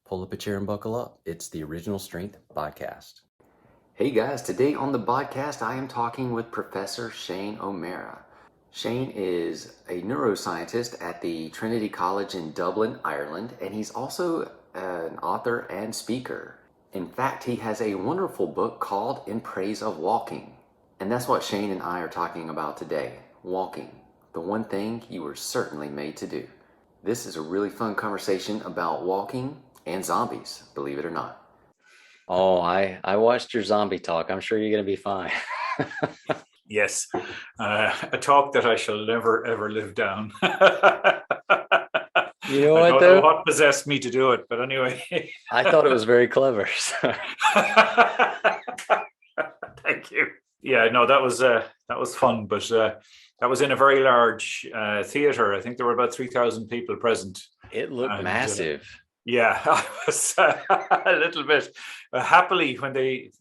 Pull up a chair and buckle up. It's the Original Strength Podcast. Hey guys, today on the BodCast, I am talking with Professor Shane O'Meara. Shane is a neuroscientist at the Trinity College in Dublin, Ireland, and he's also an author and speaker. In fact, he has a wonderful book called In Praise of Walking. And that's what Shane and I are talking about today, walking, the one thing you were certainly made to do. This is a really fun conversation about walking and zombies, believe it or not. Oh, I watched your zombie talk. I'm sure you're going to be fine. Yes, a talk that I shall never, ever live down. You know I what, don't know though? what possessed me to do it, but anyway. I thought it was very clever. Thank you. Yeah, no, that was fun, but that was in a very large theater. I think there were about 3,000 people present. It looked massive. Yeah, I was a little bit happily when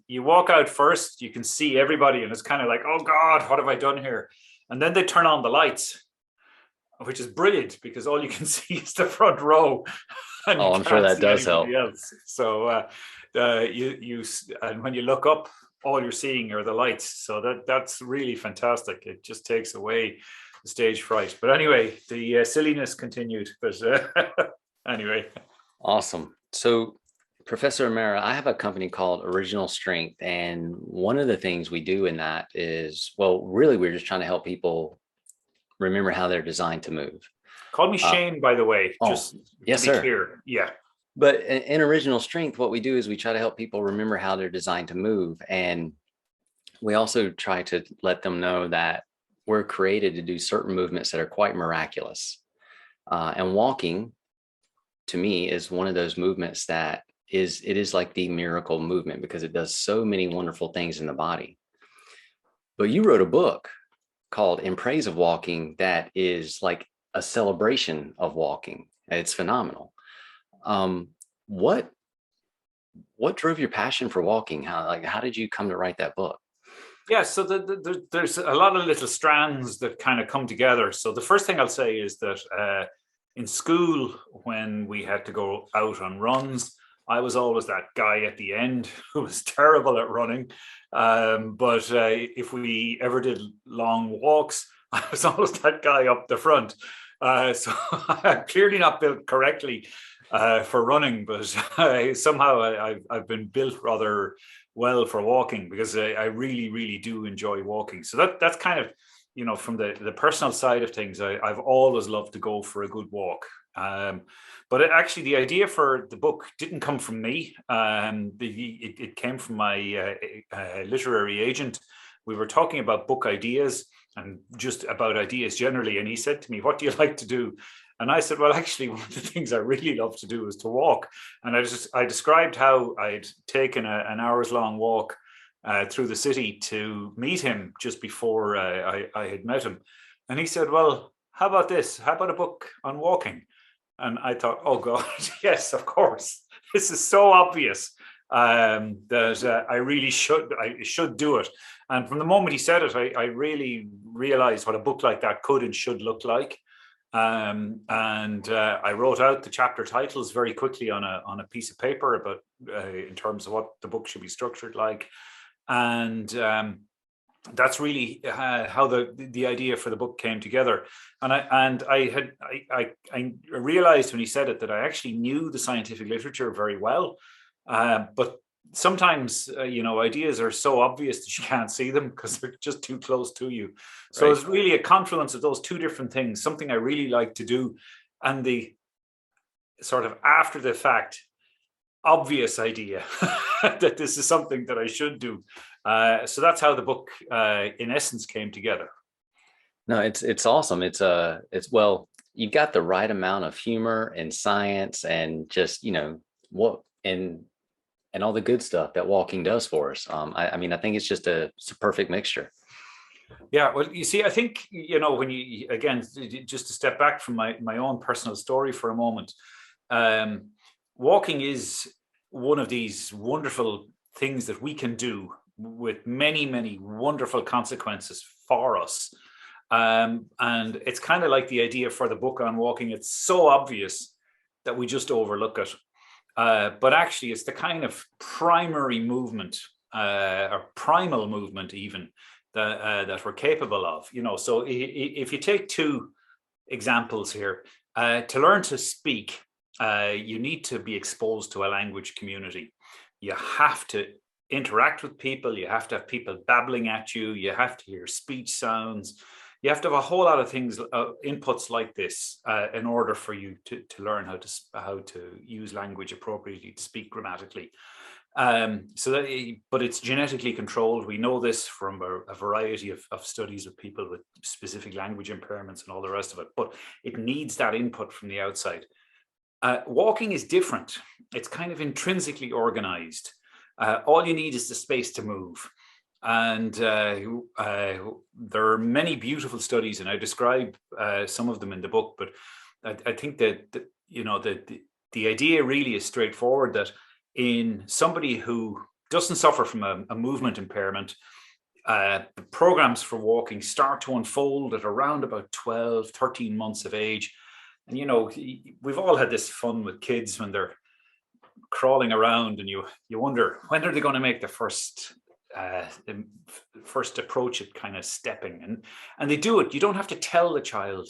you walk out first, you can see everybody, and it's kind of like, oh God, what have I done here? And then they turn on the lights, which is brilliant because all you can see is the front row. And I'm sure that does help. Else. So and when you look up, all you're seeing are the lights. So that's really fantastic. It just takes away the stage fright. But anyway, the silliness continued. But anyway. Awesome. So, Professor O'Meara, I have a company called Original Strength, and one of the things we do in that is, well, really, we're just trying to help people remember how they're designed to move. Call me Shane, by the way. Just yes, to be sir. clear. Yeah. But in Original Strength, what we do is we try to help people remember how they're designed to move, and we also try to let them know that we're created to do certain movements that are quite miraculous. And walking, to me, is one of those movements that it is like the miracle movement because it does so many wonderful things in the body. But you wrote a book called In Praise of Walking that is like a celebration of walking. It's phenomenal. What drove your passion for walking? How did you come to write that book? Yeah, so there's a lot of little strands that kind of come together. So the first thing I'll say is that in school, when we had to go out on runs, I was always that guy at the end who was terrible at running. But if we ever did long walks, I was always that guy up the front. So I'm clearly not built correctly for running, but somehow I've been built rather well for walking because I really, really do enjoy walking. So that's kind of, from the personal side of things, I've always loved to go for a good walk. But actually, the idea for the book didn't come from me. It came from my literary agent. We were talking about book ideas and just about ideas generally. And he said to me, "What do you like to do?" And I said, well, actually, one of the things I really love to do is to walk. And I described how I'd taken an hour's long walk through the city to meet him just before I had met him. And he said, well, how about this? How about a book on walking? And I thought, oh God, yes, of course. This is so obvious that I really should do it. And from the moment he said it, I really realized what a book like that could and should look like. And I wrote out the chapter titles very quickly on a piece of paper about in terms of what the book should be structured like. And that's really how the idea for the book came together. And I realized when he said it that I actually knew the scientific literature very well, but sometimes ideas are so obvious that you can't see them because they're just too close to you. So it's really a confluence of those two different things, something I really like to do, and the sort of after the fact obvious idea that this is something that I should do. So that's how the book in essence came together. No, it's awesome. It's well, you've got the right amount of humor and science and just what and all the good stuff that walking does for us. I mean, I think it's just it's a perfect mixture. Yeah, well, you see, I think, when you, again, just to step back from my own personal story for a moment, walking is one of these wonderful things that we can do with many, many wonderful consequences for us. And it's kind of like the idea for the book on walking. It's so obvious that we just overlook it. but actually it's the kind of primary movement or primal movement even that we're capable of. So if you take two examples here, to learn to speak, you need to be exposed to a language community. You have to interact with people. You have to have people babbling at you. You have to hear speech sounds. You have to have a whole lot of things, inputs like this, in order for you to learn how to use language appropriately, to speak grammatically. But it's genetically controlled. We know this from a variety of studies of people with specific language impairments and all the rest of it. But it needs that input from the outside. Walking is different. It's kind of intrinsically organized. All you need is the space to move. And there are many beautiful studies, and I describe some of them in the book. But I think that the idea really is straightforward, that in somebody who doesn't suffer from a movement impairment, the programs for walking start to unfold at around about 12, 13 months of age. And, we've all had this fun with kids when they're crawling around, and you wonder, when are they going to make the first approach at kind of stepping? And they do it. You don't have to tell the child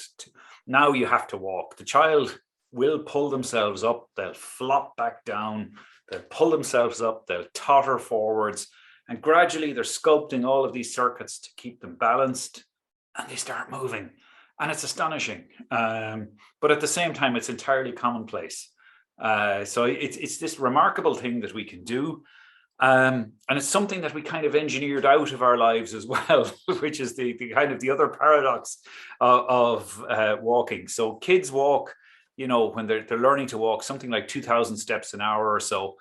now you have to walk. The child will pull themselves up, they'll flop back down, they'll pull themselves up, they'll totter forwards, and gradually they're sculpting all of these circuits to keep them balanced, and they start moving. And it's astonishing. But at the same time, it's entirely commonplace. So it's this remarkable thing that we can do. And it's something that we kind of engineered out of our lives as well, which is the kind of the other paradox of walking. So kids walk, when they're learning to walk, something like 2,000 steps an hour or so.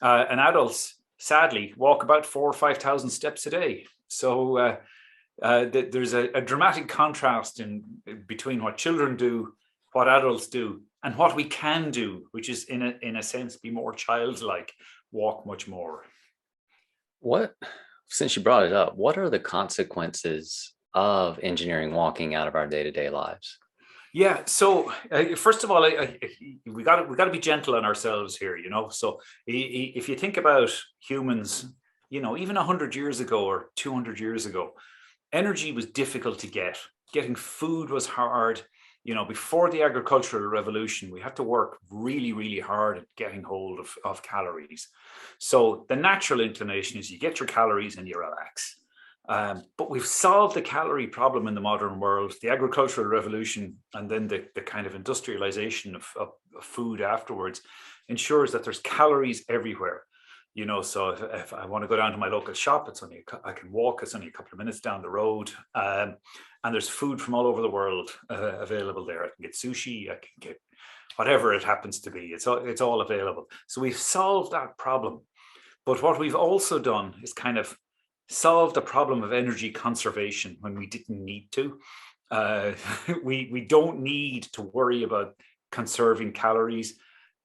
And adults, sadly, walk about 4,000 or 5,000 steps a day. So there's a dramatic contrast between what children do, what adults do, and what we can do, which is in a sense be more childlike, walk much more. Since you brought it up, what are the consequences of engineering walking out of our day-to-day lives? Yeah. So first of all, we got to be gentle on ourselves here. So if you think about humans, even 100 years ago or 200 years ago, energy was difficult to get. Getting food was hard. Before the agricultural revolution, we had to work really, really hard at getting hold of calories. So the natural inclination is you get your calories and you relax. But we've solved the calorie problem in the modern world. The agricultural revolution and then the kind of industrialization of food afterwards ensures that there's calories everywhere. So if I want to go down to my local shop, I can walk. It's only a couple of minutes down the road, and there's food from all over the world available there. I can get sushi. I can get whatever it happens to be. It's all available. So we've solved that problem. But what we've also done is kind of solve the problem of energy conservation when we didn't need to. We don't need to worry about conserving calories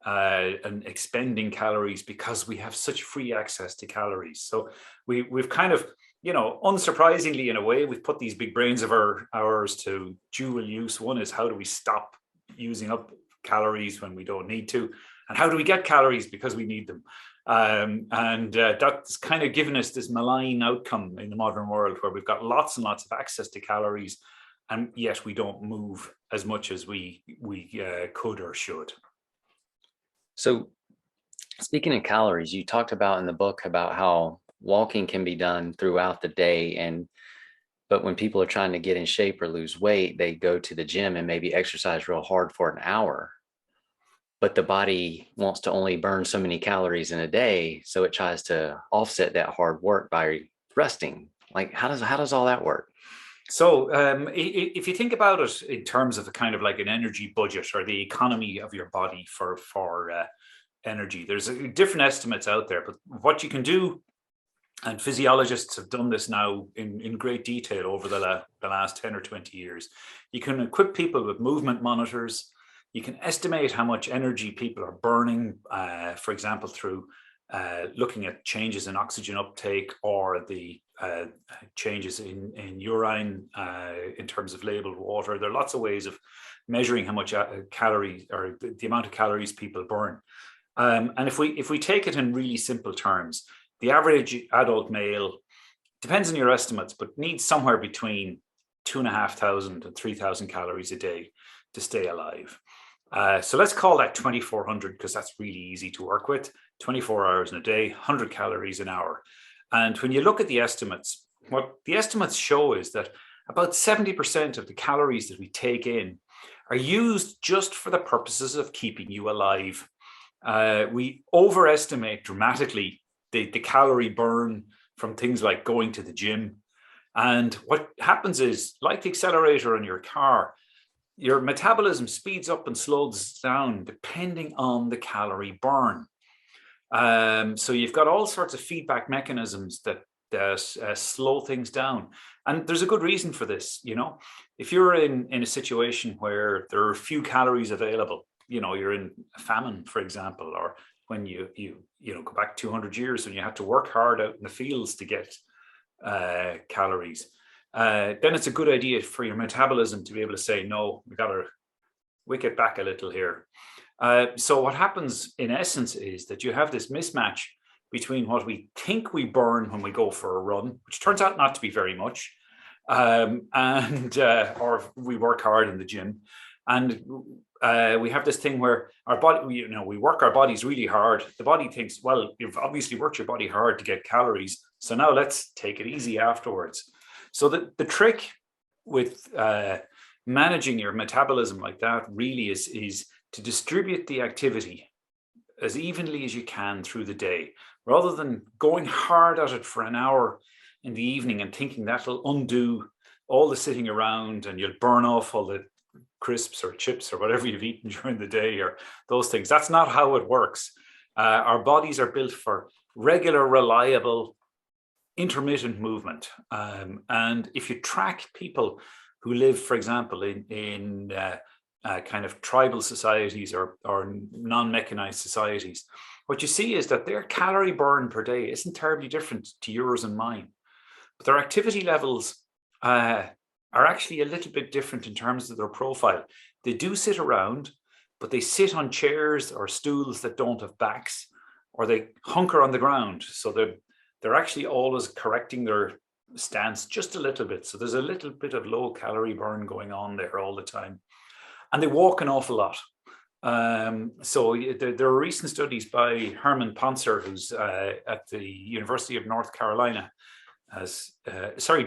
and expending calories because we have such free access to calories. So we've kind of, unsurprisingly in a way, we've put these big brains of ours to dual use. One is, how do we stop using up calories when we don't need to? And how do we get calories because we need them? And that's kind of given us this malign outcome in the modern world, where we've got lots and lots of access to calories, and yet we don't move as much as we could or should. So speaking of calories, you talked about in the book about how walking can be done throughout the day, but when people are trying to get in shape or lose weight, they go to the gym and maybe exercise real hard for an hour. But the body wants to only burn so many calories in a day, so it tries to offset that hard work by resting. Like, how does all that work? So if you think about it in terms of a kind of like an energy budget or the economy of your body for energy, there's different estimates out there. But what you can do, and physiologists have done this now in great detail over the last 10 or 20 years, you can equip people with movement monitors. You can estimate how much energy people are burning, for example, through looking at changes in oxygen uptake or the changes in urine in terms of labeled water. There are lots of ways of measuring how much calories or the amount of calories people burn. And if we take it in really simple terms, the average adult male, depends on your estimates, but needs somewhere between 2,500 and 3,000 calories a day to stay alive. So let's call that 2,400 because that's really easy to work with. 24 hours in a day, 100 calories an hour. And when you look at the estimates, what the estimates show is that about 70% of the calories that we take in are used just for the purposes of keeping you alive. We overestimate dramatically the calorie burn from things like going to the gym. And what happens is, like the accelerator in your car, your metabolism speeds up and slows down depending on the calorie burn. So you've got all sorts of feedback mechanisms that slow things down. And there's a good reason for this. If you're in a situation where there are few calories available, you're in a famine, for example, or when you go back 200 years when you had to work hard out in the fields to get calories, then it's a good idea for your metabolism to be able to say, no, we got to wick it back a little here. So what happens in essence is that you have this mismatch between what we think we burn when we go for a run, which turns out not to be very much, or we work hard in the gym, and we have this thing where our body, we work our bodies really hard. The body thinks, well, you've obviously worked your body hard to get calories, so now let's take it easy afterwards. So the trick with managing your metabolism like that really is to distribute the activity as evenly as you can through the day, rather than going hard at it for an hour in the evening and thinking that'll undo all the sitting around and you'll burn off all the crisps or chips or whatever you've eaten during the day or those things. That's not how it works. Our bodies are built for regular, reliable, intermittent movement. And if you track people who live, for example, in kind of tribal societies or non-mechanized societies, what you see is that their calorie burn per day isn't terribly different to yours and mine. But their activity levels are actually a little bit different in terms of their profile. They do sit around, but they sit on chairs or stools that don't have backs, or they hunker on the ground. So they're actually always correcting their stance just a little bit. So there's a little bit of low calorie burn going on there all the time. And they walk an awful lot. So there are recent studies by Herman Poncer, who's at the University of North Carolina,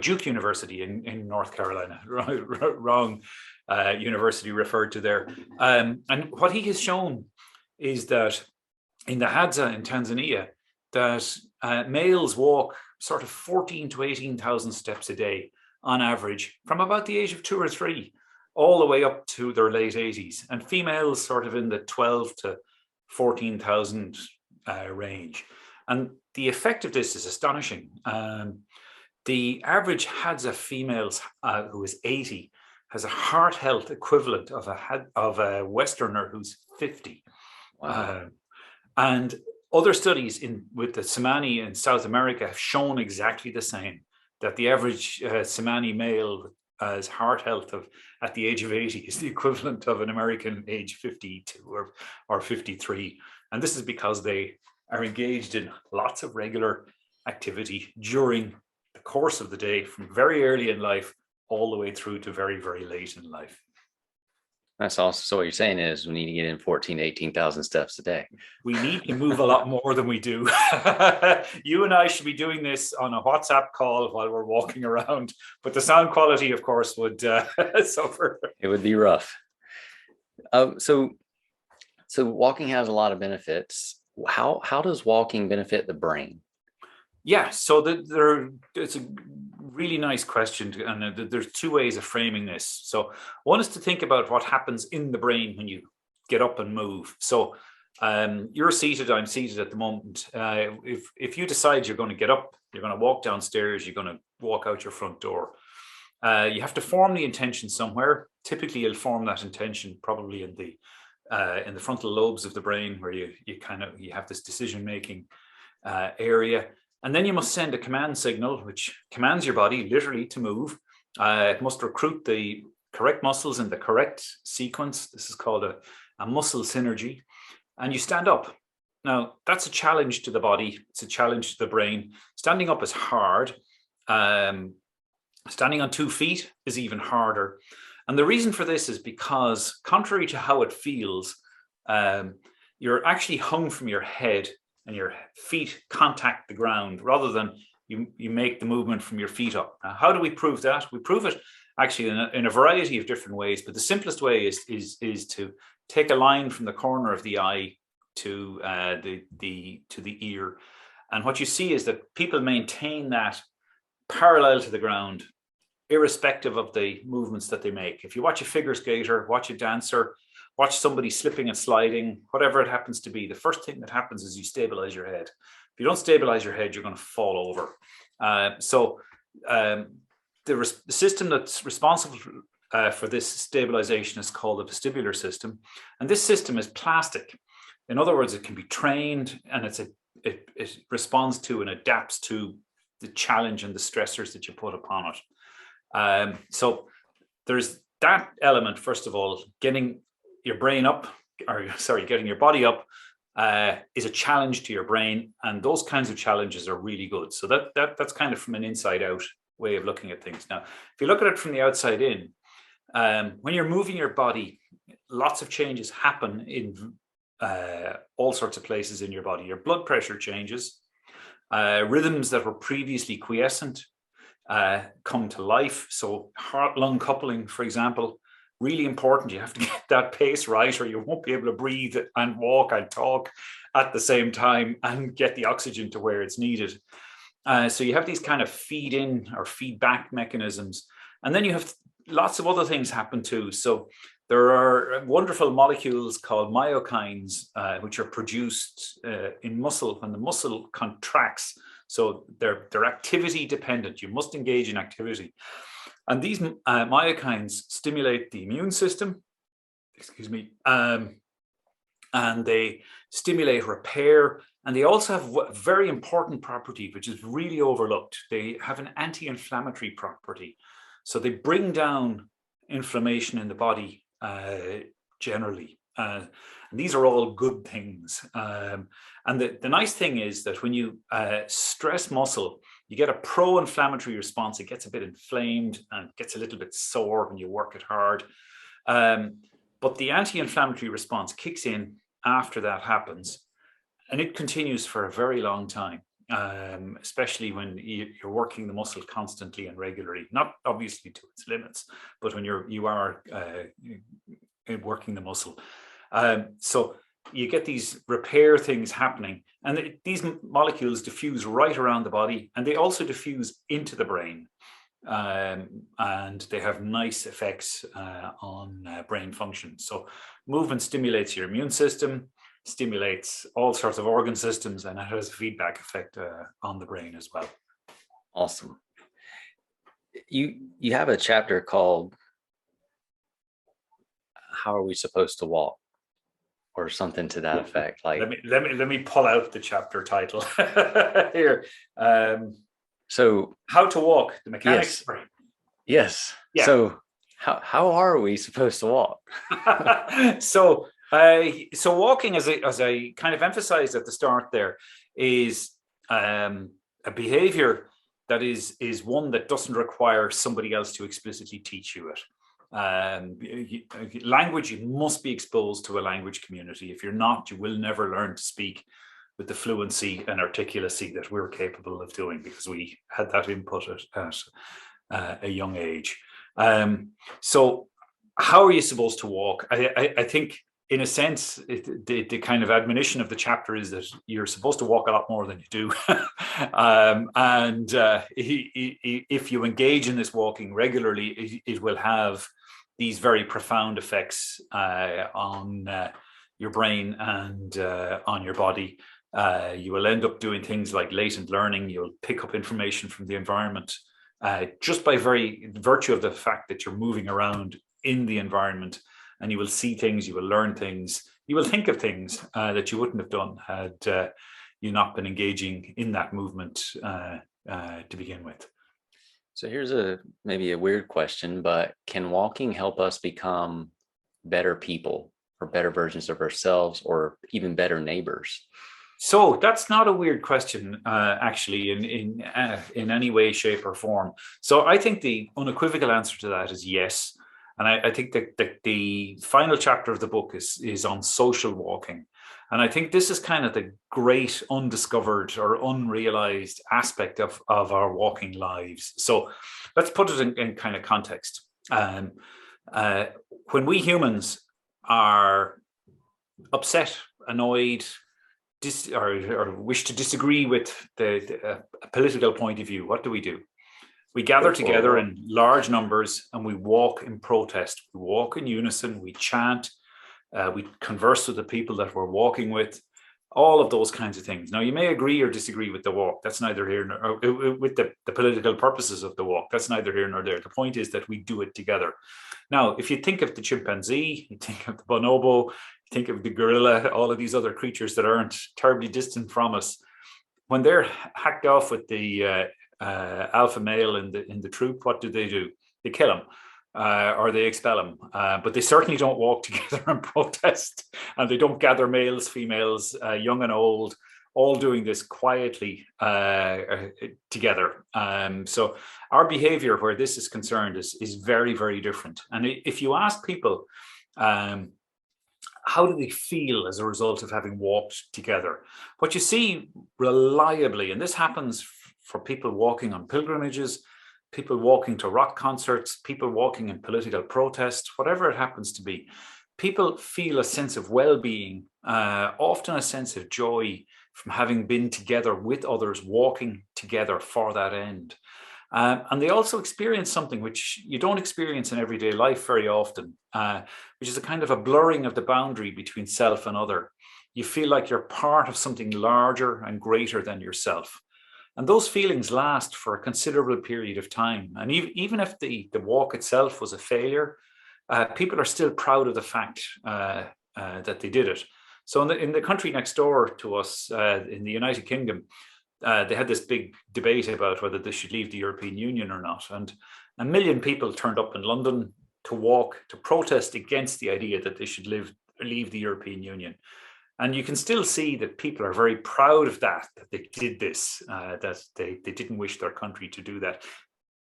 Duke University in North Carolina, wrong university referred to there. And what he has shown is that in the Hadza in Tanzania, that males walk sort of 14 to 18,000 steps a day on average from about the age of 2 or 3 all the way up to their late 80s, and females sort of in the 12 to 14,000 range. And the effect of this is astonishing. The average Hadza female who is 80 has a heart health equivalent of a Westerner who's 50. Wow. And other studies with the Tsimane in South America have shown exactly the same, that the average Tsimane male has heart health at the age of 80 is the equivalent of an American age 52 or 53. And this is because they are engaged in lots of regular activity during the course of the day, from very early in life all the way through to very, very late in life. That's awesome. So what you're saying is we need to get in 14 to 18,000 steps a day. We need to move a lot more than we do. You and I should be doing this on a WhatsApp call while we're walking around, but the sound quality, of course, would suffer. It would be rough. So walking has a lot of benefits. How does walking benefit the brain? Yeah, so it's a really nice question, and there's two ways of framing this. So one is to think about what happens in the brain when you get up and move. So you're seated, I'm seated at the moment. If you decide you're going to get up, you're going to walk downstairs, you're going to walk out your front door, you have to form the intention somewhere. Typically, you'll form that intention probably in the frontal lobes of the brain, where you have this decision-making area. And then you must send a command signal, which commands your body literally to move. It must recruit the correct muscles in the correct sequence. This is called a muscle synergy. And you stand up. Now, that's a challenge to the body. It's a challenge to the brain. Standing up is hard. Standing on 2 feet is even harder. And the reason for this is because, contrary to how it feels, you're actually hung from your head and your feet contact the ground rather than you make the movement from your feet up. Now, how do we prove that? We prove it actually in a variety of different ways, but the simplest way is to take a line from the corner of the eye to the ear. And what you see is that people maintain that parallel to the ground, irrespective of the movements that they make. If you watch a figure skater, watch a dancer, watch somebody slipping and sliding, whatever it happens to be, the first thing that happens is you stabilize your head. If you don't stabilize your head, you're going to fall over. The system that's responsible for this stabilization is called the vestibular system. And this system is plastic. In other words, it can be trained, and it responds to and adapts to the challenge and the stressors that you put upon it. So there's that element, first of all, getting your brain up, getting your body up is a challenge to your brain. And those kinds of challenges are really good. So that's kind of from an inside out way of looking at things. Now, if you look at it from the outside in, when you're moving your body, lots of changes happen in all sorts of places in your body. Your blood pressure changes. Rhythms that were previously quiescent come to life. So heart-lung coupling, for example, really important. You have to get that pace right, or you won't be able to breathe and walk and talk at the same time and get the oxygen to where it's needed. So you have these kind of feed in or feedback mechanisms. And then you have lots of other things happen too. So there are wonderful molecules called myokines, which are produced in muscle when the muscle contracts. So they're activity dependent. You must engage in activity. And these myokines stimulate the immune system, and they stimulate repair. And they also have a very important property, which is really overlooked. They have an anti-inflammatory property. So they bring down inflammation in the body generally. And these are all good things. And the nice thing is that when you stress muscle, you get a pro-inflammatory response. It gets a bit inflamed and gets a little bit sore when you work it hard. But the anti-inflammatory response kicks in after that happens. And it continues for a very long time, especially when you're working the muscle constantly and regularly, not obviously to its limits, but when you are working the muscle. So you get these repair things happening, and these molecules diffuse right around the body, and they also diffuse into the brain. And they have nice effects on brain function. So movement stimulates your immune system, stimulates all sorts of organ systems, and it has a feedback effect on the brain as well. Awesome. You have a chapter called "How Are We Supposed to Walk?" or something to that effect. Like, let me pull out the chapter title here. So how to walk, the mechanics. Yes. Yeah. So how are we supposed to walk? So walking, as I kind of emphasized at the start there, is a behavior that is one that doesn't require somebody else to explicitly teach you it. Language, you must be exposed to a language community. If you're not, you will never learn to speak with the fluency and articulacy that we're capable of doing, because we had that input at a young age. So how are you supposed to walk? I think, in a sense, the kind of admonition of the chapter is that you're supposed to walk a lot more than you do. If you engage in this walking regularly, it will have these very profound effects on your brain and on your body. You will end up doing things like latent learning. You'll pick up information from the environment just by virtue of the fact that you're moving around in the environment, and you will see things, you will learn things, you will think of things that you wouldn't have done had you not been engaging in that movement to begin with. So here's maybe a weird question, but can walking help us become better people? better versions of ourselves, or even better neighbors? So that's not a weird question, actually, in any way, shape, or form. So I think the unequivocal answer to that is yes. And I think that the final chapter of the book is on social walking. And I think this is kind of the great undiscovered or unrealized aspect of our walking lives. So let's put it in kind of context. When we humans are upset, annoyed, or wish to disagree with a political point of view, what do? We gather together in large numbers and we walk in protest. We walk in unison, we chant, we converse with the people that we're walking with, all of those kinds of things. Now, you may agree or disagree with the walk. That's neither here nor with the political purposes of the walk. That's neither here nor there. The point is that we do it together. Now, if you think of the chimpanzee, you think of the bonobo, you think of the gorilla, all of these other creatures that aren't terribly distant from us, when they're hacked off with the alpha male in the troop, what do? They kill him. Or they expel them. But they certainly don't walk together and protest. And they don't gather males, females, young and old, all doing this quietly together. So our behavior where this is concerned is very, very different. And if you ask people, how do they feel as a result of having walked together? What you see reliably, and this happens for people walking on pilgrimages, people walking to rock concerts, people walking in political protest, whatever it happens to be, people feel a sense of well-being, often a sense of joy from having been together with others, walking together for that end. And they also experience something which you don't experience in everyday life very often, which is a kind of a blurring of the boundary between self and other. You feel like you're part of something larger and greater than yourself. And those feelings last for a considerable period of time. And even if the walk itself was a failure, people are still proud of the fact that they did it. So in the country next door to us, in the United Kingdom, they had this big debate about whether they should leave the European Union or not. And 1 million people turned up in London to walk, to protest against the idea that they should leave the European Union. And you can still see that people are very proud of that they did this, that they didn't wish their country to do that.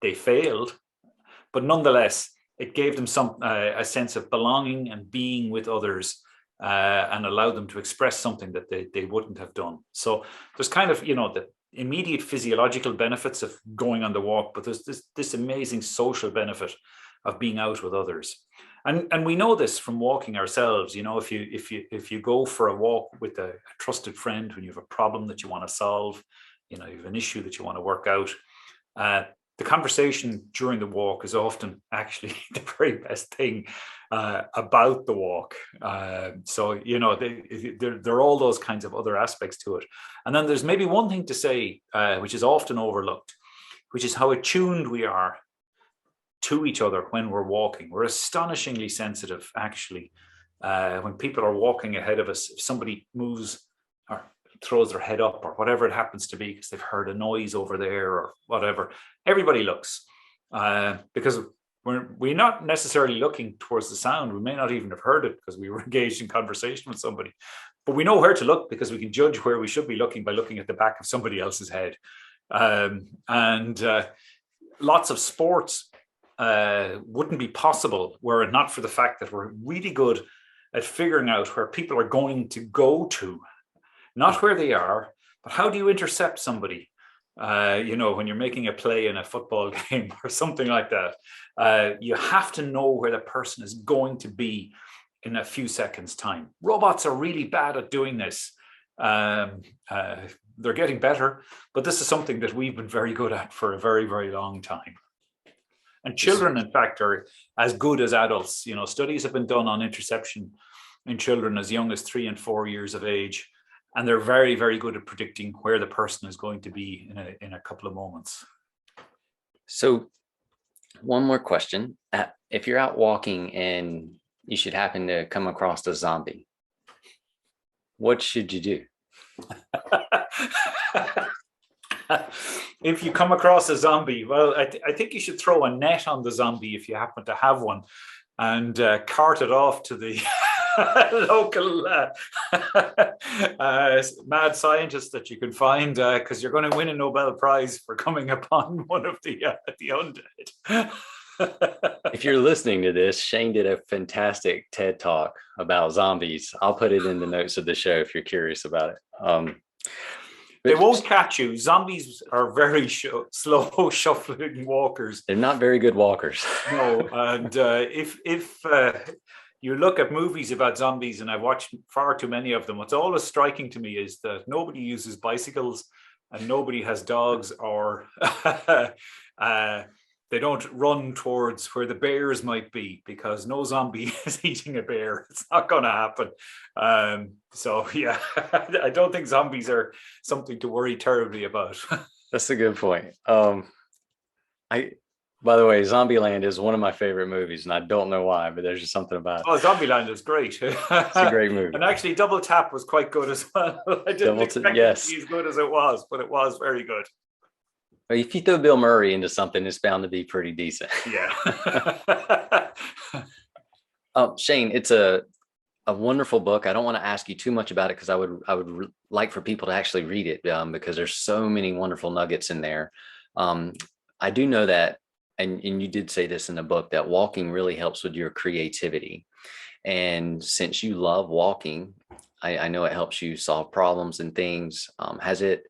They failed, but nonetheless, it gave them a sense of belonging and being with others, and allowed them to express something that they wouldn't have done. So there's kind of, the immediate physiological benefits of going on the walk, but there's this amazing social benefit of being out with others. And we know this from walking ourselves. If you go for a walk with a trusted friend when you have a problem that you want to solve, you have an issue that you want to work out, the conversation during the walk is often actually the very best thing about the walk. So there are all those kinds of other aspects to it. And then there's maybe one thing to say, which is often overlooked, which is how attuned we are to each other when we're walking. We're astonishingly sensitive, actually. When people are walking ahead of us, if somebody moves or throws their head up or whatever it happens to be because they've heard a noise over there or whatever, everybody looks, because we're not necessarily looking towards the sound. We may not even have heard it because we were engaged in conversation with somebody, but we know where to look because we can judge where we should be looking by looking at the back of somebody else's head. And lots of sports wouldn't be possible were it not for the fact that we're really good at figuring out where people are going to go to, not where they are, but how do you intercept somebody? When you're making a play in a football game or something like that, you have to know where the person is going to be in a few seconds' time. Robots are really bad at doing this. They're getting better, but this is something that we've been very good at for a very, very long time. And children, in fact, are as good as adults. Studies have been done on interception in children as young as 3 and 4 years of age. And they're very, very good at predicting where the person is going to be in a couple of moments. So one more question. If you're out walking and you should happen to come across a zombie, what should you do? If you come across a zombie, well, I think you should throw a net on the zombie if you happen to have one, and cart it off to the local mad scientist that you can find, because you're going to win a Nobel Prize for coming upon one of the undead. If you're listening to this, Shane did a fantastic TED talk about zombies. I'll put it in the notes of the show if you're curious about it. They won't catch you. Zombies are very slow, shuffling walkers. They're not very good walkers. No, and if you look at movies about zombies, and I've watched far too many of them, what's always striking to me is that nobody uses bicycles and nobody has dogs, or they don't run towards where the bears might be, because no zombie is eating a bear. It's not going to happen. So yeah, I don't think zombies are something to worry terribly about. That's a good point. By the way, Zombieland is one of my favorite movies, and I don't know why, but there's just something about it. Oh, Zombieland is great. It's a great movie. And actually, Double Tap was quite good as well. I didn't expect it to be as good as it was, but it was very good. If you throw Bill Murray into something, it's bound to be pretty decent. Yeah. Shane, it's a wonderful book. I don't want to ask you too much about it because I would like for people to actually read it, because there's so many wonderful nuggets in there. I do know that, and you did say this in the book, that walking really helps with your creativity. And since you love walking, I know it helps you solve problems and things. Has it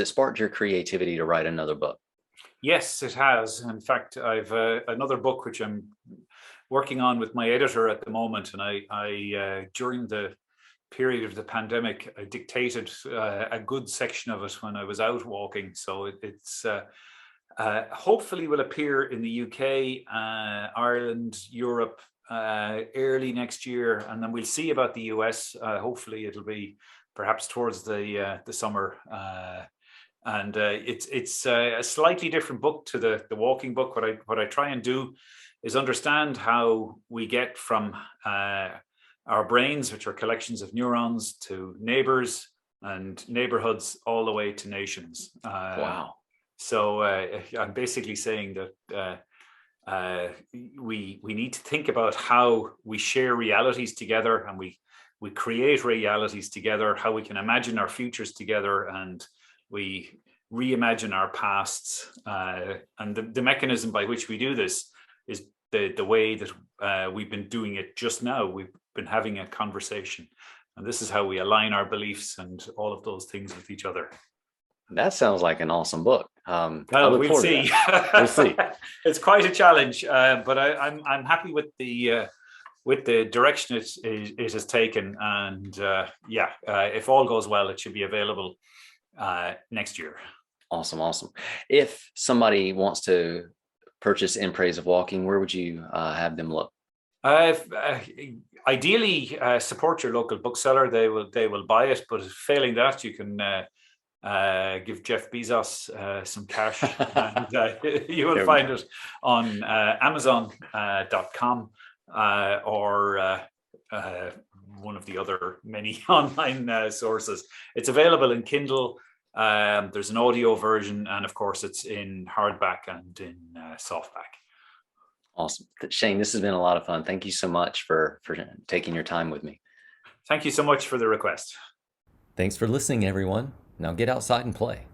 sparked your creativity to write another book? Yes, it has. In fact, I've another book which I'm working on with my editor at the moment. And I during the period of the pandemic, I dictated a good section of it when I was out walking. So it's hopefully will appear in the UK, Ireland, Europe early next year. And then we'll see about the US. Hopefully it'll be perhaps towards the summer. And it's a slightly different book to the walking book. What I try and do is understand how we get from our brains, which are collections of neurons, to neighbors and neighborhoods, all the way to nations. Wow. So I'm basically saying that we need to think about how we share realities together, and we create realities together, how we can imagine our futures together, and we reimagine our pasts. And the mechanism by which we do this is the way that we've been doing it just now. We've been having a conversation, and this is how we align our beliefs and all of those things with each other. That sounds like an awesome book. Well, we'll see. We'll see. It's quite a challenge, but I'm happy with the direction it has taken. And if all goes well, it should be available next year. Awesome. If somebody wants to purchase In Praise of Walking, where would you have them look? Ideally, support your local bookseller. They will buy it, but failing that, you can give Jeff Bezos some cash, and you will find it on Amazon.com or one of the other many online sources. It's available in Kindle. There's an audio version, and of course, it's in hardback and in softback. Awesome. Shane, this has been a lot of fun. Thank you so much for taking your time with me. Thank you so much for the request. Thanks for listening, everyone. Now get outside and play.